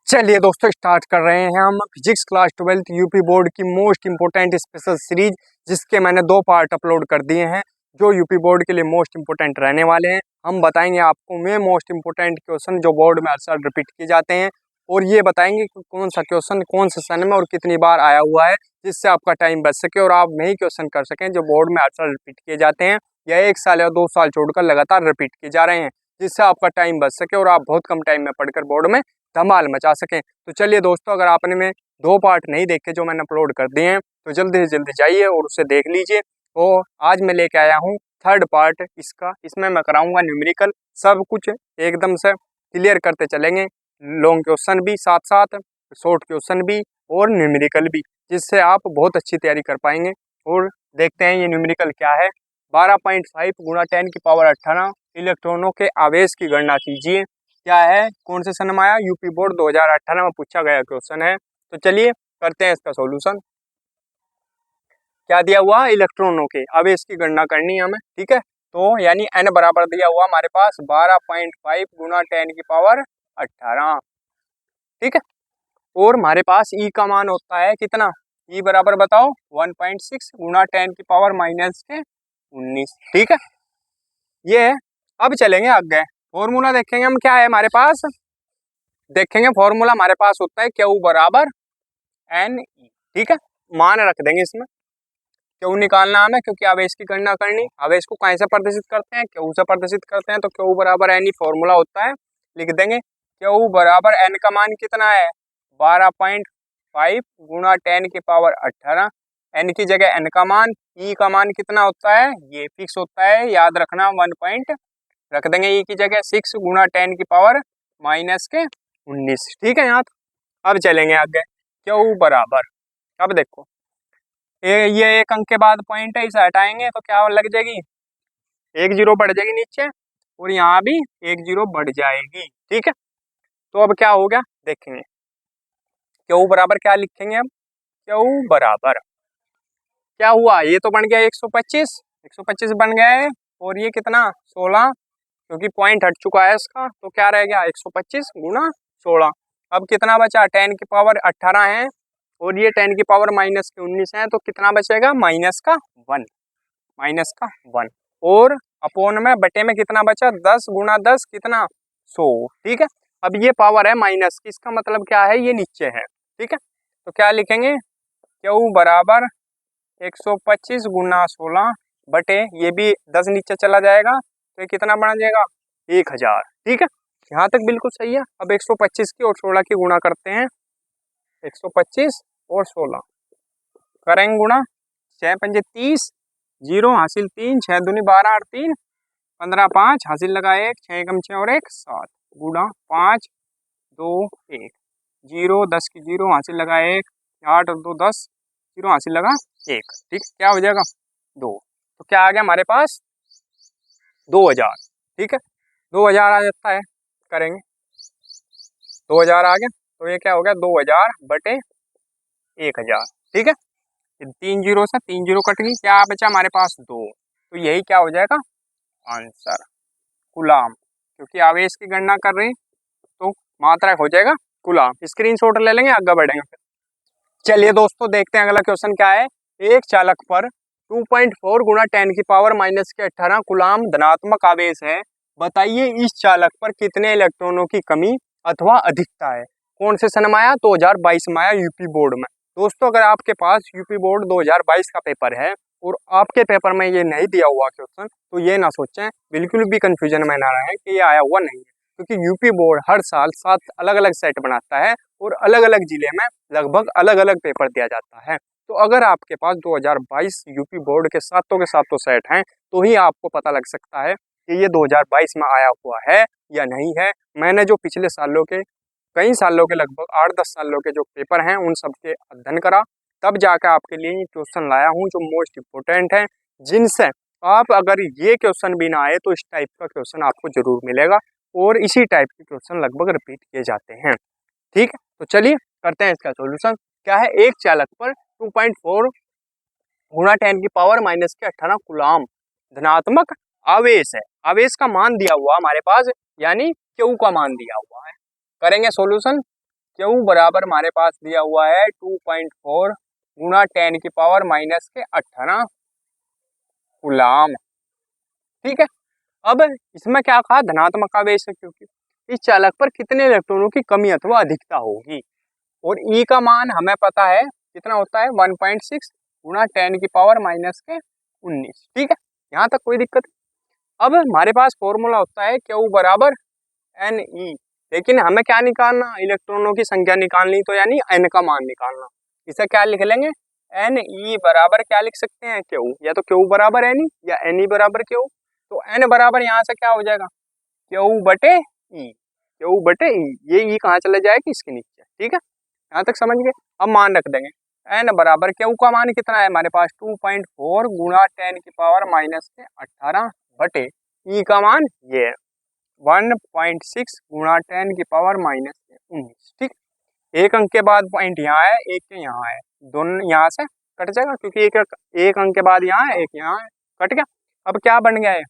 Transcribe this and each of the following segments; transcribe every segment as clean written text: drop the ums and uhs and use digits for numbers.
चलिए दोस्तों स्टार्ट कर रहे हैं हम physics class 12th UP board की मोस्ट इंपोर्टेंट स्पेशल सीरीज, जिसके मैंने 2 पार्ट अपलोड कर दिए हैं जो यूपी बोर्ड के लिए मोस्ट इंपोर्टेंट रहने वाले हैं। हम बताएंगे आपको में मोस्ट इंपोर्टेंट क्वेश्चन जो बोर्ड में अक्सर रिपीट किए जाते हैं, और ये बताएंगे कि कौन सा क्वेश्चन कौन से सन में और कितनी बार आया हुआ है, जिससे आपका टाइम बच सके और आप वही क्वेश्चन कर सकें जो बोर्ड में अक्सर रिपीट किए जाते हैं या 1 साल या 2 साल छोड़कर लगातार रिपीट किए जा रहे हैं, जिससे आपका टाइम बच सके और आप बहुत कम टाइम में पढ़कर बोर्ड में धमाल मचा सकें। तो चलिए दोस्तों, अगर आपने में 2 पार्ट नहीं देखे जो मैंने अपलोड कर दिए हैं तो जल्दी से जल्दी जाइए और उसे देख लीजिए। और आज मैं लेके आया हूँ 3rd पार्ट इसका। इसमें मैं कराऊंगा न्यूमेरिकल, सब कुछ एकदम से क्लियर करते चलेंगे, लॉन्ग क्वेश्चन भी साथ साथ, शॉर्ट क्वेश्चन भी और न्यूमेरिकल भी, जिससे आप बहुत अच्छी तैयारी कर पाएंगे। और देखते हैं ये न्यूमेरिकल क्या है। 12.5 गुणा 10 की पावर 18 इलेक्ट्रॉनों के आवेश की गणना कीजिए। क्या है, कौन से सन में आया? यूपी बोर्ड 2018 में पूछा गया क्वेश्चन है। तो चलिए करते हैं इसका सॉल्यूशन। क्या दिया हुआ? इलेक्ट्रॉनों के आवेश की गणना करनी है हमें, ठीक है। तो यानी n बराबर दिया हुआ हमारे पास 12.5 गुणा 10 की पावर 18, ठीक है। और हमारे पास E का मान होता है कितना? E बराबर बताओ 1.6 गुणा 10 की पावर -19, ठीक है। ये अब चलेंगे आगे, फॉर्मूला देखेंगे हम। क्या है हमारे पास? देखेंगे फॉर्मूला हमारे पास होता है Q बराबर NE, ठीक है। मान रख देंगे इसमें। Q निकालना हमें क्योंकि आवेश की गणना करनी। आवेश को कहाँ से प्रदर्शित करते हैं? Q से प्रदर्शित करते हैं। तो Q बराबर NE फॉर्मूला होता है, लिख देंगे। Q बराबर N का मान कितना है? 12.5 गुणा 10 की पावर 18। N की जगह N का मान, E का मान कितना होता है? ये फिक्स होता है, याद रखना 1 पॉइंट रख देंगे। E की जगह 6 गुणा 10 की पावर -19, ठीक है। यहाँ अब चलेंगे आगे। Q बराबर, अब देखो ये 1 अंक के बाद पॉइंट है, इसे हटाएंगे तो क्या लग जाएगी? 1 0 बढ़ जाएगी नीचे, और यहाँ भी 1 0 बढ़ जाएगी, ठीक है। तो अब क्या हो गया देखेंगे। Q बराबर क्या लिखेंगे अब? Q बराबर क्या हुआ? ये तो बन गया 125, 125 बन गया है। और ये कितना? 16, क्योंकि पॉइंट हट चुका है इसका। तो क्या रह गया? 125 गुणा 16। अब कितना बचा? 10 की पावर 18 है, और ये 10 की पावर -19 है। तो कितना बचेगा? -1, -1। और अपोन में बटे में कितना बचा? 10 गुणा 10 कितना? 100, ठीक है। अब ये पावर है माइनस की, इसका मतलब क्या है? ये नीचे है, ठीक है। तो क्या लिखेंगे? Q बराबर 125 गुणा 16 बटे, ये भी 10 नीचे चला जाएगा तो ये कितना बन जाएगा? 1000, ठीक है। यहाँ तक बिल्कुल सही है। अब 125 की और 16 की गुणा करते हैं। 125 और 16 करेंगे गुणा, 6 पंजे 30, 0 हासिल 3, 6 दूनी 12 और 3 15, 5 हासिल लगा 1, 6 एकम 6 और 1 7 गुणा 5 2 1, 0 10 की 0 हासिल लगा 1, 8 और 2 10, 0 हासिल लगा 1, ठीक। क्या हो जाएगा? 2। तो क्या आ गया हमारे पास? 2000, ठीक है। 2000 आ जाता है, करेंगे 2000 आ गया। तो ये क्या हो गया? 2000 बटे 1000, ठीक है। 3 जीरो से 3 जीरो कट गई, क्या बचा हमारे पास? 2। तो यही क्या हो जाएगा? आंसर कूलाम, क्योंकि आवेश की गणना कर रहे हैं तो मात्रक हो जाएगा कूलाम। स्क्रीनशॉट ले लेंगे, आगे बढ़ेंगे फिर। चलिए दोस्तों देखते हैं अगला क्वेश्चन क्या है। एक चालक पर 2.4 गुणा 10 की पावर -18 कूलाम धनात्मक आवेश है। बताइए इस चालक पर कितने इलेक्ट्रॉनों की कमी अथवा अधिकता है। कौन से सन में आया? 2022 में आया यूपी बोर्ड में। दोस्तों अगर आपके पास यूपी बोर्ड 2022 का पेपर है और आपके पेपर में ये नहीं दिया हुआ क्वेश्चन, तो ये ना सोचें, बिल्कुल भी कंफ्यूजन में ना रहें कि ये आया हुआ नहीं है, क्योंकि यूपी बोर्ड हर साल 7 अलग अलग सेट बनाता है और अलग अलग जिले में लगभग अलग अलग पेपर दिया जाता है। तो अगर आपके पास 2022 यूपी बोर्ड के सातों सेट हैं तो ही आपको पता लग सकता है कि ये 2022 में आया हुआ है या नहीं है। मैंने जो पिछले सालों के, कई सालों के, लगभग 8-10 सालों के जो पेपर हैं उन सब के अध्ययन करा, तब जाकर आपके लिए क्वेश्चन लाया हूँ जो मोस्ट इम्पोर्टेंट है, जिनसे आप अगर ये क्वेश्चन भी ना आए तो इस टाइप का क्वेश्चन आपको जरूर मिलेगा। और इसी टाइप के क्वेश्चन लगभग रिपीट किए जाते हैं, ठीक है। तो चलिए करते हैं इसका सॉल्यूशन। क्या है? एक चालक पर 2.4 गुणा 10 की पावर -18 कूलाम धनात्मक आवेश है। आवेश का मान दिया हुआ हमारे पास, यानी Q का मान दिया हुआ है। करेंगे सॉल्यूशन। क्यू बराबर हमारे पास दिया हुआ है 2.4 गुणा 10 की पावर माइनस के 18 गुलाम। ठीक है, अब इसमें क्या कहा, धनात्मक आवेश है क्योंकि इस चालक पर कितने इलेक्ट्रॉनों की कमी अथवा अधिकता होगी। और ई का मान हमें पता है कितना होता है 1.6 गुणा 10 की पावर माइनस के 19। ठीक है, यहाँ तक कोई दिक्कत। अब हमारे पास फॉर्मूला होता है क्यू बराबर एन ई, लेकिन हमें क्या निकालना, इलेक्ट्रॉनों की संख्या निकालनी, तो यानी एन का मान निकालना। इसे क्या लिख लेंगे, एन ई बराबर क्या लिख सकते हैं, क्यू, या तो क्यू बराबर एन ई या एन ई बराबर क्यू। तो एन बराबर यहाँ से क्या हो जाएगा, क्यू बटे ई, क्यू बटे ई, ये ई कहाँ चले जाएगी, इसके नीचे। ठीक है, यहाँ तक समझ गए। अब मान रख देंगे एन बराबर क्यू का मान कितना है हमारे पास 2.4 गुणा 10 की पावर माइनस के 18 बटे ई का मान ये है 1.6 गुणा 10 की पावर माइनस के 19। ठीक, एक अंक के बाद पॉइंट यहाँ है, एक के यहाँ है, दोनों यहाँ से कट जाएगा क्योंकि एक अंक के बाद यहाँ है, एक यहाँ है, कट गया। अब क्या बन गया है,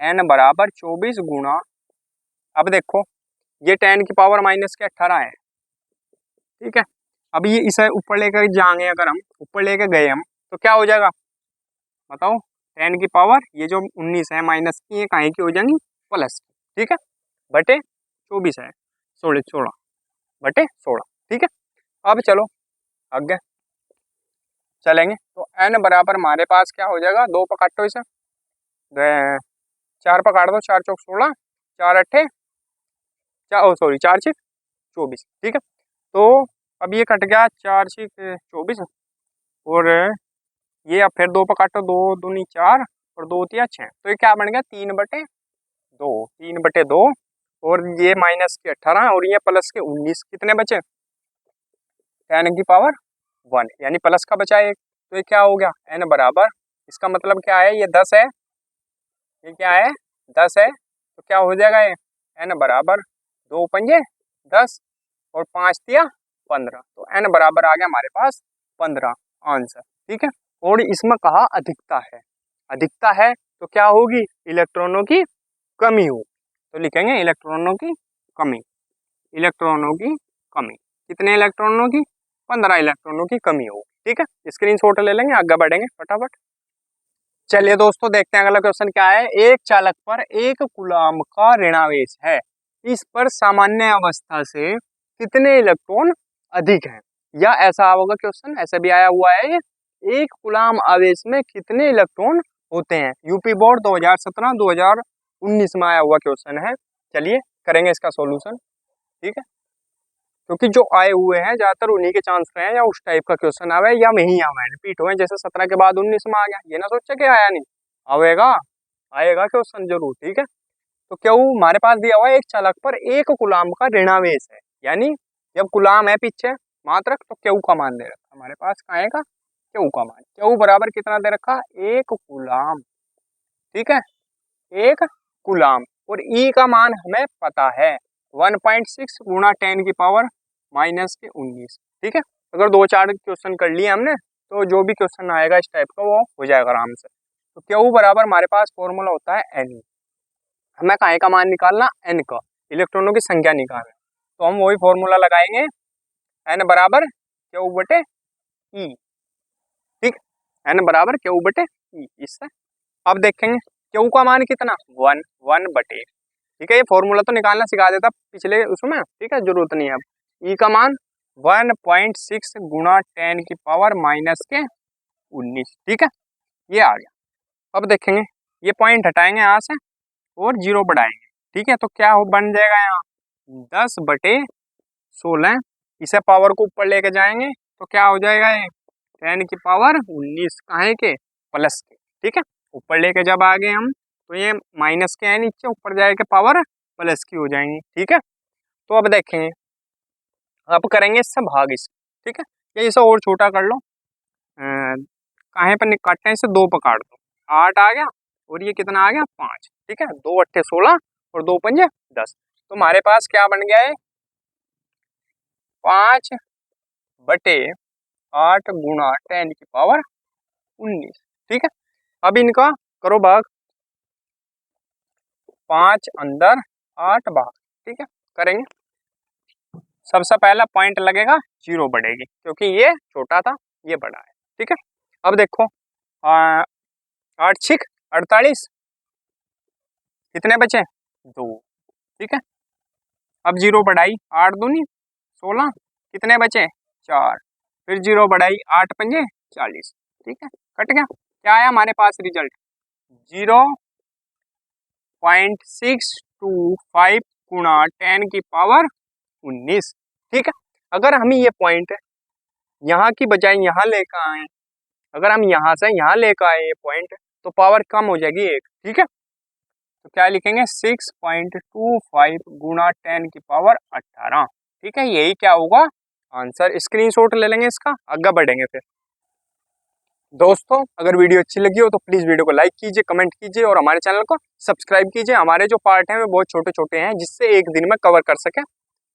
एन बराबर 24 गुणा, अब देखो ये 10 की पावर माइनस के 18 है। ठीक है, अब ये इसे ऊपर लेकर जाएंगे, अगर हम ऊपर लेकर गए हम तो क्या हो जाएगा बताओ, 10 की पावर ये जो 19 है माइनस की, ये कहीं की हो जाएंगी प्लस की। ठीक है, बटे 24 है 16 बटे 16। ठीक है, अब चलो आगे चलेंगे, तो एन बराबर हमारे पास क्या हो जाएगा, दो पकाटो इसे, चार पकाट दो, 4 चौक 16, 4 अट्ठे सॉरी 4 छिक 24। ठीक है, तो अब ये कट गया 4 छिक 24, और ये अब फिर दो पकाटो, दो दूनी 4 और दो तिया 6, तो ये क्या बन गया 3/2, 3/2, और ये माइनस के 18 और ये प्लस के 19, कितने बचे 10 की पावर 1, यानी प्लस का बचा एक, तो ये क्या हो गया एन बराबर, इसका मतलब क्या है, ये 10 है, ये क्या है 10 है, तो क्या हो जाएगा ये एन बराबर 2 पंजे 10 और 5 तिया 15, तो एन बराबर आ गया हमारे पास 15 आंसर। ठीक है, और इसमें कहा अधिकता है, अधिकता है तो क्या होगी, इलेक्ट्रॉनों की कमी हो, तो लिखेंगे इलेक्ट्रॉनों की कमी, इलेक्ट्रॉनों की कमी, कितने इलेक्ट्रॉनों की, 15 इलेक्ट्रॉनों की कमी हो। ठीक है, स्क्रीनशॉट ले लेंगे, आगे बढ़ेंगे फटाफट। चलिए दोस्तों देखते हैं अगला क्वेश्चन क्या है, एक चालक पर 1 कूलम्ब का ऋणावेश है, इस पर सामान्य अवस्था से कितने इलेक्ट्रॉन अधिक हैं, या ऐसा होगा क्वेश्चन, ऐसा भी आया हुआ है, 1 कूलम्ब आवेश में कितने इलेक्ट्रॉन होते हैं, यूपी बोर्ड 2017-2019 में आया हुआ क्वेश्चन है। चलिए करेंगे इसका सॉल्यूशन। ठीक है, क्योंकि जो आए हुए हैं ज्यादातर उन्हीं के चांस रहे हैं, या उस टाइप का क्वेश्चन आवे या वही आवे रिपीट हुए, जैसे 17 के बाद 19 में आ गया, ये ना सोचे कि आया नहीं, आवेगा, आएगा क्वेश्चन जरूर। ठीक है, तो क्यों हमारे पास दिया हुआ है एक चालक पर 1 कूलम्ब का ऋणावेश है, यानी जब कूलम्ब है पीछे मात्रक, तो क्यू का मान दे रखा हमारे पास, कहाँ आएगा क्यू का मान, क्यू बराबर कितना दे रखा 1 कूलम्ब। ठीक है, 1 कूलम्ब, और ई का मान हमें पता है 1.6 गुणा 10 की पावर माइनस के 19। ठीक है, अगर 2-4 क्वेश्चन कर लिए हमने तो जो भी क्वेश्चन आएगा इस टाइप का वो हो जाएगा आराम से। तो क्यू बराबर हमारे पास फॉर्मूला होता है एन, हमें काय का मान निकालना, एन का, इलेक्ट्रॉनों की संख्या निकालना, तो हम वही फॉर्मूला लगाएंगे, एन बराबर क्यू बटे ई। ठीक, एन बराबर क्यू बटे ई, इससे अब देखेंगे क्यू का मान कितना 1, 1 बटे, ठीक है, ये फॉर्मूला तो निकालना सिखा देता पिछले उसमें। ठीक है, जरूरत नहीं है अब। ई का मान 1.6 गुणा 10 की पावर माइनस के 19। ठीक है, ये आ गया। अब देखेंगे ये पॉइंट हटाएंगे यहाँ से और जीरो बढ़ाएंगे। ठीक है, तो क्या हो बन जाएगा यहाँ 10/16, इसे पावर को ऊपर लेके जाएंगे तो क्या हो जाएगा ये 10 की पावर 19, काहे के प्लस के। ठीक है, ऊपर लेके जब आ गए हम तो ये माइनस के है नीचे, ऊपर जाएगा पावर प्लस की हो जाएंगी। ठीक है, तो अब देखेंगे, अब करेंगे इससे भाग इस। ठीक है, या इसे और छोटा कर लो, काहे पर काटते हैं इसे, 2 पर काट दो, 8 आ गया, और ये कितना आ गया 5। ठीक है, 2 अट्ठे 16 और 2 पंजे 10, तो हमारे पास क्या बन गया है 5/8 गुणा 10 की पावर 19। ठीक है, अब इनका करो भाग, 5 अंदर 8 बाहर। ठीक है, करेंगे, सबसे पहला पॉइंट लगेगा, 0 बढ़ेगी क्योंकि ये छोटा था, ये बड़ा है। ठीक है, अब देखो 8 6 48, कितने बचे? 2। ठीक है, अब 0 बढ़ाई, 8 दूनी 16, कितने बचे? 4। फिर 0 बढ़ाई, 8 पंजे 40। ठीक है, कट गया। क्या आया हमारे पास रिजल्ट? 0.625 गुणा 10 की पावर 19। ठीक है, अगर हम ये पॉइंट यहाँ की बजाय यहाँ लेकर आए, अगर हम यहाँ से यहाँ लेकर आए ये पॉइंट, तो पावर कम हो जाएगी 1। ठीक है, तो क्या लिखेंगे? 6.25 गुणा 10 की पावर 18। ठीक है, यही क्या होगा आंसर। स्क्रीनशॉट ले लेंगे इसका, आगे बढ़ेंगे फिर। दोस्तों, अगर वीडियो अच्छी लगी हो तो प्लीज़ वीडियो को लाइक कीजिए, कमेंट कीजिए और हमारे चैनल को सब्सक्राइब कीजिए। हमारे जो पार्ट हैं वो बहुत छोटे छोटे हैं, जिससे एक दिन में कवर कर सकें।